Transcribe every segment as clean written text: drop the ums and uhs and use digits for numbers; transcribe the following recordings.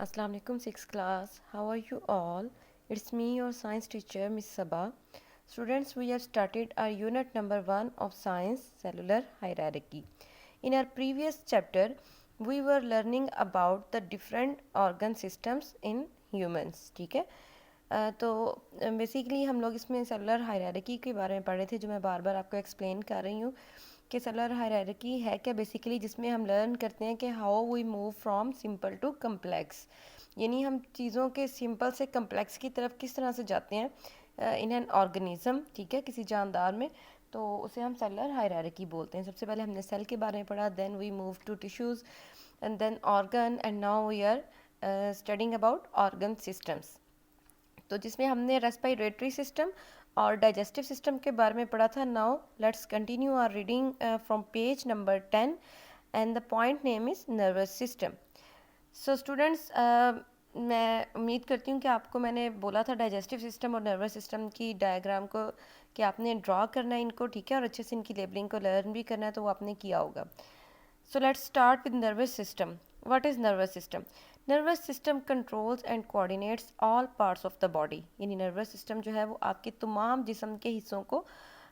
Assalamu alaikum, 6th class. How are you all? It's me, your science teacher, Miss Sabah. Students, we have started our unit number 1 of science, cellular hierarchy. In our previous chapter, we were learning about the different organ systems in humans. ठीक है तो basically हम लोग इसमें cellular hierarchy के बारे में पढ़ रहे थे, जो मैं बार बार आपको एक्सप्लेन कर रही हूँ कि सेलुलर हायरार्की है क्या। बेसिकली जिसमें हम लर्न करते हैं कि how we move from simple to complex, यानी हम चीज़ों के सिंपल से कम्प्लेक्स की तरफ किस तरह से जाते हैं इन एन ऑर्गेनिज्म, ठीक है, किसी जानदार में। तो उसे हम सेलुलर हायरार्की बोलते हैं। सबसे पहले हमने सेल के बारे में पढ़ा, then we move to tissues and then organ, and now we are studying about organ systems. तो जिसमें हमने रेस्पिरेटरी सिस्टम और डाइजेस्टिव सिस्टम के बारे में पढ़ा था। Now let's continue our reading from page number 10 and the point name is nervous system. So students, मैं उम्मीद करती हूँ कि आपको मैंने बोला था डाइजेस्टिव सिस्टम और नर्वस सिस्टम की डायग्राम को कि आपने ड्रॉ करना है इनको, ठीक है, और अच्छे से इनकी लेबलिंग को लर्न भी करना है, तो वो आपने किया होगा। So let's start with nervous system. What is nervous system? Nervous system controls and coordinates all parts of the body. यानी nervous system जो है वो आपके तमाम जिस्म के हिस्सों को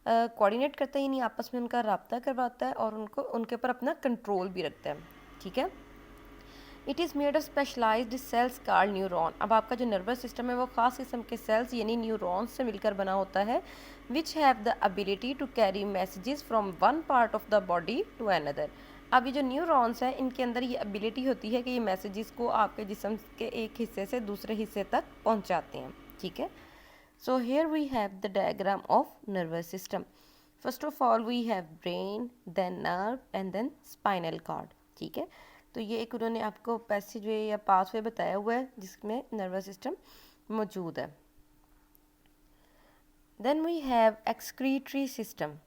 कोऑर्डिनेट करता है, यानी आपस में उनका राब्ता करवाता है और उनको उनके ऊपर अपना कंट्रोल भी रखता है, ठीक है। It is made of specialised cells called neuron. अब आपका जो नर्वस सिस्टम है वो ख़ास किस्म के सेल्स यानी न्यूरॉन्स से मिलकर बना होता है, which have the ability to carry messages from one part of the body to another. अब ये जो न्यूरॉन्स हैं इनके अंदर ये एबिलिटी होती है कि ये मैसेजेस को आपके जिस्म के एक हिस्से से दूसरे हिस्से तक पहुंचाते हैं, ठीक है। So here we have the diagram of nervous system. First of all we have brain, then nerve and then spinal cord, ठीक है। तो ये एक उन्होंने आपको पैसेजवे या पासवे बताया हुआ है जिसमें नर्वस सिस्टम मौजूद है। Then we have excretory system.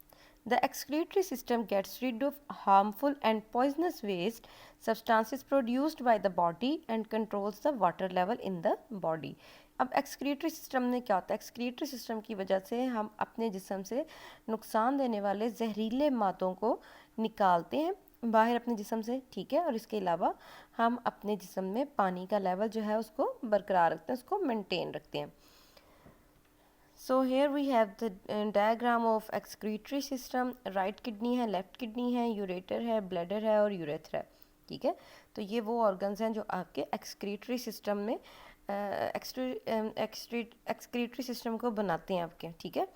The excretory system gets rid of harmful and poisonous waste substances produced by the body and controls the water level in the body. अब एक्सक्रीटरी सिस्टम में क्या होता है? Excretory system की वजह से हम अपने जिस्म से नुकसान देने वाले जहरीले मादों को निकालते हैं बाहर अपने जिस्म से, ठीक है, और इसके अलावा हम अपने जिस्म में पानी का लेवल जो है उसको बरकरार रखते हैं, उसको मेंटेन रखते हैं। So here we have the diagram of excretory system. Right kidney है, लेफ्ट किडनी है, यूरेटर है, ब्लैडर है और यूरेथ्रा है, ठीक है। तो ये वो ऑर्गन्स हैं जो आपके एक्सक्रीटरी सिस्टम में एक्सक्रीटरी सिस्टम को बनाते हैं आपके, ठीक है।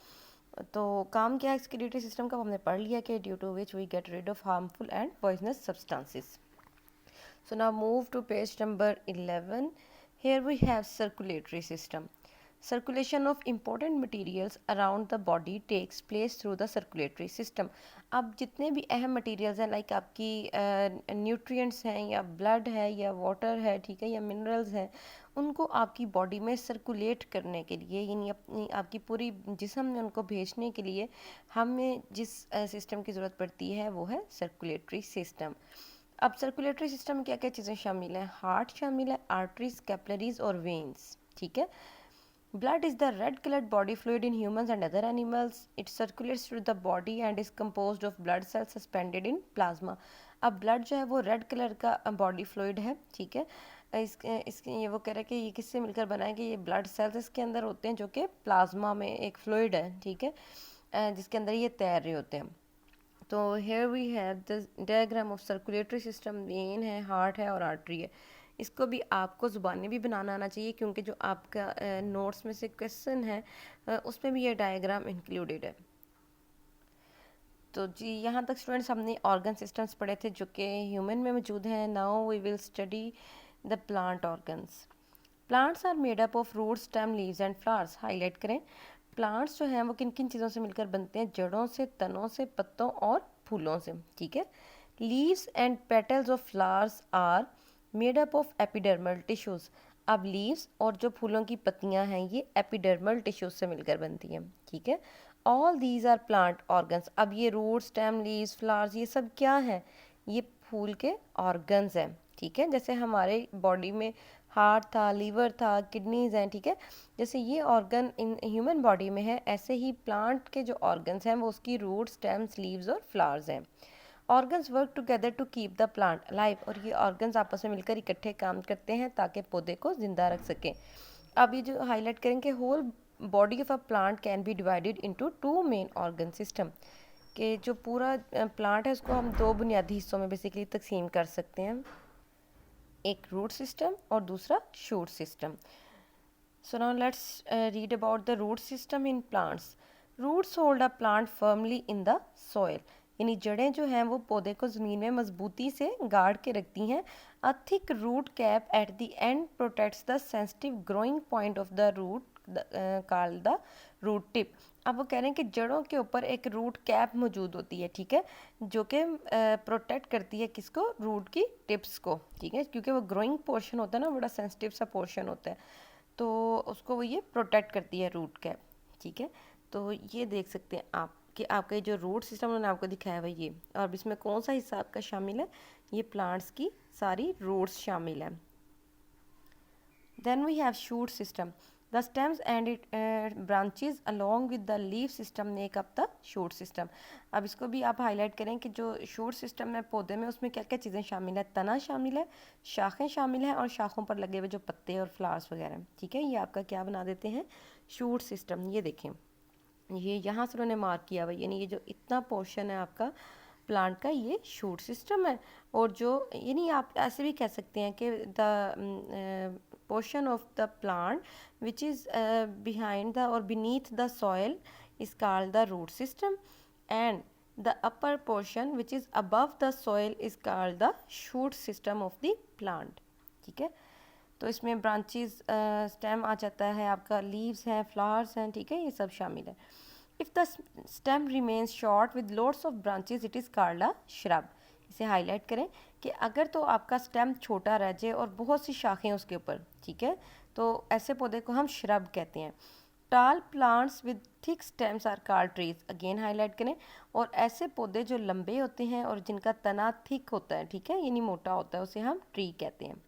तो काम क्या है एक्सक्रीटरी सिस्टम का हमने पढ़ लिया कि due to which we get rid of harmful and poisonous substances. So now move to page number 11. Here we have circulatory system. Circulation of important materials around the body takes place through the circulatory system. अब जितने भी अहम materials हैं like आपकी nutrients हैं या blood है या वाटर है, ठीक है, या मिनरल्स हैं, उनको आपकी बॉडी में सर्कुलेट करने के लिए यानी अपनी आपकी पूरी जिस्म में उनको भेजने के लिए हमें जिस सिस्टम की ज़रूरत पड़ती है वो है सर्कुलेटरी सिस्टम। अब सर्कुलेटरी सिस्टम में क्या क्या चीज़ें शामिल हैं? हार्ट शामिल है, आर्टरीज, कैपिलरीज और वेन्स, ठीक है। Blood is the red colored body fluid in humans and other animals. It circulates through the body and is composed of blood cells suspended in plasma. अब blood जो है वो red colour का body fluid है, ठीक है। इसके ये वो कह रहे हैं कि ये किससे मिलकर बना है कि ये ब्लड सेल्स इसके अंदर होते हैं जो कि प्लाज्मा में एक फ्लूइड है, ठीक है, जिसके अंदर ये तैर रहे होते हैं। तो here we have the diagram of circulatory system. Vein है, हार्ट है और आर्टरी है। इसको भी आपको ज़ुबानी भी बनाना आना चाहिए क्योंकि जो आपका नोट्स में से क्वेश्चन है उसमें भी ये डायग्राम इंक्लूडेड है। तो जी यहाँ तक स्टूडेंट्स हमने ऑर्गन सिस्टम्स पढ़े थे जो कि ह्यूमन में मौजूद हैं। Now we will study the plant organs. Plants are made up of root, stem, leaves and flowers. Highlight करें, प्लांट्स जो हैं वो किन किन चीज़ों से मिलकर बनते हैं? जड़ों से, तनों से, पत्तों और फूलों से, ठीक है। Leaves and petals of flowers are made up of epidermal tissues. अब लीव्स और जो फूलों की पत्तियां हैं ये एपिडर्मल टिश्यूज से मिलकर बनती हैं, ठीक है। All these are plant organs. अब ये रूट, स्टेम, लीव्स, फ्लावर्स ये सब क्या है? ये फूल के ऑर्गन्स हैं, ठीक है। जैसे हमारे बॉडी में हार्ट था, लीवर था, किडनीज हैं, ठीक है। जैसे ये ऑर्गन इन ह्यूमन बॉडी में है, ऐसे ही प्लांट के जो ऑर्गन्स हैं वो उसकी रूट, स्टेम्स, लीव्स और फ्लावर्स हैं। Organs work together to keep the plant alive, और ये ऑर्गन्स आपस में मिलकर इकट्ठे काम करते हैं ताकि पौधे को जिंदा रख सकें। अब ये जो हाईलाइट करेंगे, whole body of a plant can be divided into two main organ system, कि जो पूरा प्लांट है उसको हम दो बुनियादी हिस्सों में बेसिकली तकसीम कर सकते हैं, एक रूट सिस्टम और दूसरा shoot system. So now let's read about the root system in plants. Roots hold a plant firmly in the soil. यानी जड़ें जो हैं वो पौधे को ज़मीन में मजबूती से गाड़ के रखती हैं। A thick root cap at the end protects the sensitive growing point of the root called the root tip. अब वो कह रहे हैं कि जड़ों के ऊपर एक रूट कैप मौजूद होती है, ठीक है, जो कि प्रोटेक्ट करती है किसको, रूट की टिप्स को, ठीक है, क्योंकि वो ग्रोइंग पोर्शन होता है ना, बड़ा सेंसिटिव सा पोर्शन होता है, तो उसको वो ये प्रोटेक्ट करती है रूट कैप, ठीक है। तो ये देख सकते हैं आप कि आपका ये जो रूट सिस्टम उन्होंने आपको दिखाया हुआ ये, और इसमें कौन सा हिस्सा आपका शामिल है, ये प्लांट्स की सारी रूट्स शामिल है। Then we have shoot system, the stems and it branches along with the leaf system make up the shoot system. अब इसको भी आप हाईलाइट करें कि जो शूट सिस्टम है पौधे में, उसमें क्या क्या चीज़ें शामिल है, तना शामिल है, शाखें शामिल हैं, और शाखों पर लगे हुए जो पत्ते और फ्लावर्स वगैरह, ठीक है, ये आपका क्या बना देते हैं, शूट सिस्टम। ये देखें, ये यहाँ से उन्होंने मार्क किया हुआ, यानी ये जो इतना पोर्शन है आपका प्लांट का, ये शूट सिस्टम है। और जो यानी आप ऐसे भी कह सकते हैं कि the portion of the plant which is behind the or beneath the soil is called the root system, and the upper portion which is above the soil is called the shoot system of the plant, ठीक है। तो इसमें branches, stem आ जाता है, आपका leaves हैं, flowers हैं, ठीक है, ये सब शामिल है। If the stem remains short with loads of branches it is called a shrub. इसे हाईलाइट करें कि अगर तो आपका स्टेम छोटा रह जाए और बहुत सी शाखें उसके ऊपर, ठीक है, तो ऐसे पौधे को हम श्रब कहते हैं। Tall plants with thick stems are called trees, again highlight करें, और ऐसे पौधे जो लंबे होते हैं और जिनका तना थिक होता है, ठीक है, यानी मोटा होता है, उसे हम ट्री कहते हैं।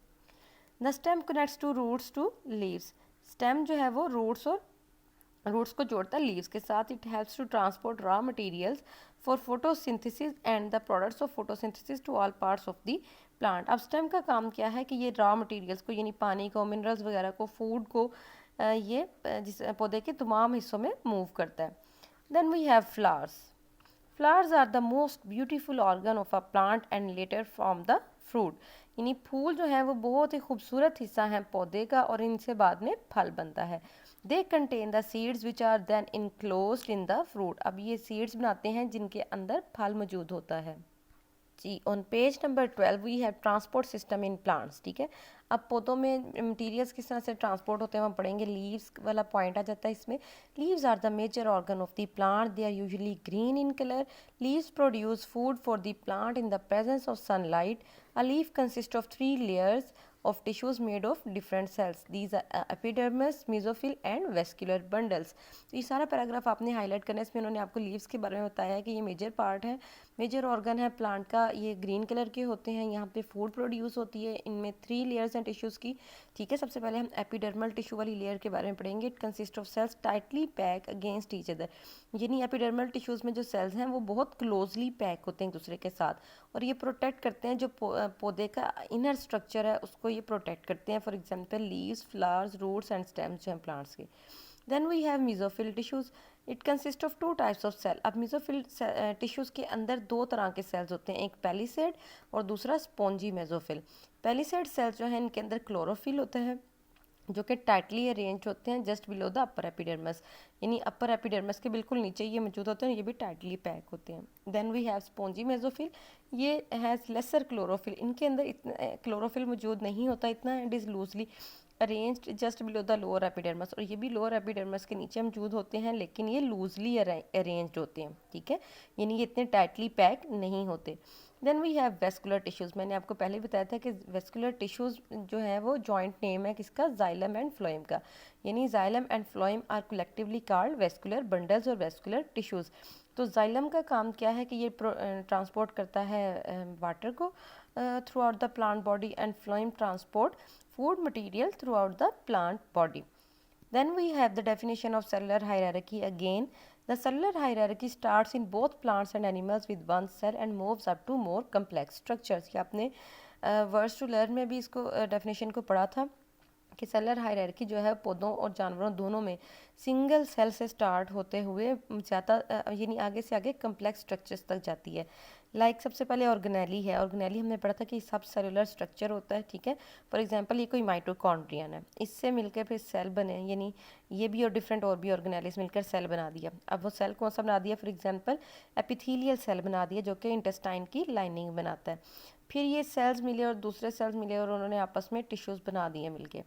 The stem connects to roots to leaves, stem जो है वो रूट्स को जोड़ता है लीव्स के साथ। It helps to transport raw materials for photosynthesis and the products of photosynthesis to all parts of the plant. अब स्टेम का काम क्या है कि ये रॉ मटेरियल्स को, यानी पानी को, मिनरल्स वगैरह को, फूड को, ये जिस पौधे के तमाम हिस्सों में मूव करता है। Then we have flowers. Flowers are the most beautiful organ of a plant and later from the fruit, यानी फूल जो है वो बहुत ही खूबसूरत हिस्सा है पौधे का, और इनसे बाद में फल बनता है। They contain the seeds which are then enclosed in the fruit. अब ये सीड्स बनाते हैं जिनके अंदर फल मौजूद होता है। जी, on page number 12 we have transport system in plants, ठीक है। अब पौधों में मटीरियल्स किस तरह से ट्रांसपोर्ट होते हैं हम पढ़ेंगे। लीव्स वाला पॉइंट आ जाता है इसमें। Leaves are the major organ of the plant, they are usually green in colour. Leaves produce food for the plant in the presence of sunlight. A leaf consists of 3 layers of tissues made of different cells. These are epidermis, mesophyll and vascular bundles. तो ये सारा paragraph आपने highlight करना है। इसमें उन्होंने आपको leaves के बारे में बताया है कि ये मेजर पार्ट है, मेजर ऑर्गन है प्लांट का, ये ग्रीन कलर के होते हैं, यहाँ पे फूड प्रोड्यूस होती है, इनमें 3 लेयर्स हैं टिश्यूज़ की, ठीक है। सबसे पहले हम एपिडर्मल टिश्यू वाली लेयर के बारे में पढ़ेंगे। It consist of cells tightly pack against each other, यानी एपिडर्मल टिश्यूज़ में जो सेल्स हैं वो बहुत क्लोजली पैक होते हैं एक दूसरे के साथ, और ये प्रोटेक्ट करते हैं जो पौधे का इनर स्ट्रक्चर है उसको ये प्रोटेक्ट करते हैं। For example leaves, flowers, roots and stems जो हैं प्लांट्स के। Then we have mesophyll tissues. It consist of 2 types of cell. अब मेसोफिल टिश्यूज़ के अंदर 2 तरह के सेल्स होते हैं, एक पेलिसेड और दूसरा स्पॉन्जी मेसोफिल। पेलिसेड सेल्स जो हैं इनके अंदर क्लोरोफिल होता है, जो कि टाइटली अरेंज होते हैं just below the upper epidermis, यानी अपर एपिडर्मस के बिल्कुल नीचे ये मौजूद होते हैं, ये भी टाइटली पैक होते हैं। Then we have spongy mesophyll. ये हैज़ लेसर क्लोरोफिल, इनके अंदर इतना क्लोरोफिल मौजूद नहीं होता इतना, and is loosely arranged just below the lower epidermis, और ये भी लोअर एपिडर्मस के नीचे मौजूद होते हैं, लेकिन ये लूजली अरेंज्ड होते हैं, ठीक है, यानी ये इतने टाइटली पैक नहीं होते। Then we have vascular tissues. मैंने आपको पहले ही बताया था कि वेस्कुलर टिश्यूज़ जो है वो जॉइंट नेम है किसका, जाइलम एंड फ्लोएम का, यानी xylem and phloem are collectively called vascular bundles और वेस्कुलर टिश्यूज़। तो जाइलम का काम क्या है कि ये ट्रांसपोर्ट करता है वाटर को through out the plant body, and phloem transport food material throughout the plant body. Then we have the definition of cellular hierarchy again. The cellular hierarchy starts in both plants and animals with one cell and moves up to more complex structures. ये आपने words to learn में भी इसको definition को पढ़ा था कि seller hierarchy जो है पौधों और जानवरों दोनों में सिंगल सेल से स्टार्ट होते हुए ज़्यादा यानी आगे से आगे कम्प्लेक्स स्ट्रक्चर्स तक जाती है। सबसे पहले ऑर्गेनेली है। ऑर्गेनेली हमने पढ़ा था कि सब सेलुलर स्ट्रक्चर होता है, ठीक है। फॉर एग्जांपल ये कोई माइटोकॉन्ड्रियन है, इससे मिलकर फिर सेल बने, यानी ये भी और डिफरेंट और भी ऑर्गेनेलिस मिलकर सेल बना दिया। अब वो सेल कौन सा बना दिया? फॉर एग्जाम्पल एपिथीलियल सेल बना दिया जो कि इंटेस्टाइन की लाइनिंग बनाता है। फिर ये सेल्स मिले और दूसरे सेल्स मिले और उन्होंने आपस में टिश्यूज़ बना दिए मिलके,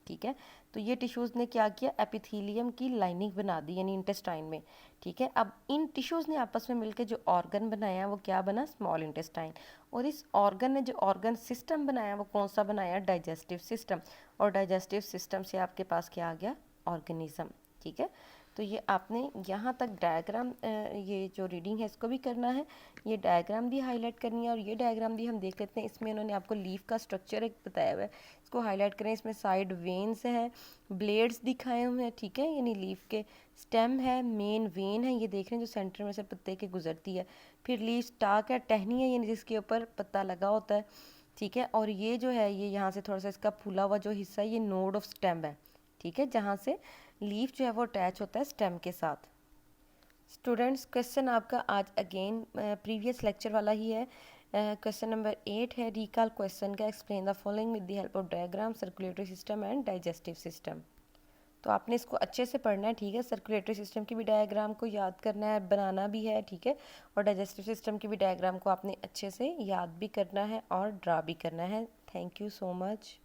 ठीक है। तो ये टिश्यूज़ ने क्या किया? एपिथीलियम की लाइनिंग बना दी यानी इंटेस्टाइन में, ठीक है। अब इन टिश्यूज़ ने आपस में मिलकर जो ऑर्गन बनाया वो क्या बना? Small intestine. और इस ऑर्गन ने जो ऑर्गन सिस्टम बनाया वो कौन सा बनाया? Digestive system. और डाइजेस्टिव सिस्टम से आपके पास क्या आ गया? ऑर्गेनिज्म, ठीक है। तो ये आपने यहाँ तक डायग्राम, ये जो रीडिंग है इसको भी करना है, ये डायग्राम भी हाईलाइट करनी है। और ये डायग्राम भी हम देख लेते हैं, इसमें उन्होंने आपको लीफ का स्ट्रक्चर एक बताया हुआ है, इसको हाईलाइट करें। इसमें साइड वेन्स हैं, ब्लेड्स दिखाए हुए हैं, ठीक है, यानी लीफ के स्टेम है, मेन वेन है, ये देख रहे हैं जो सेंटर में से पत्ते के गुजरती है। फिर लीफ स्टाक है, टहनी है यानी जिसके ऊपर पत्ता लगा होता है, ठीक है। और ये जो है ये यहाँ से थोड़ा सा इसका फूला हुआ जो हिस्सा है ये नोड ऑफ स्टेम है, ठीक है, जहाँ से लीफ जो है वो अटैच होता है स्टेम के साथ। स्टूडेंट्स क्वेश्चन आपका आज अगेन प्रीवियस लेक्चर वाला ही है। क्वेश्चन नंबर 8 है, रिकॉल क्वेश्चन का, explain the following with the help of diagram, circulatory system and digestive system. तो आपने इसको अच्छे से पढ़ना है, ठीक है। सर्कुलेटरी सिस्टम की भी डायग्राम को याद करना है, बनाना भी है, ठीक है। और डाइजेस्टिव सिस्टम की भी डायग्राम को आपने अच्छे से याद भी करना है और ड्रा भी करना है। Thank you so much.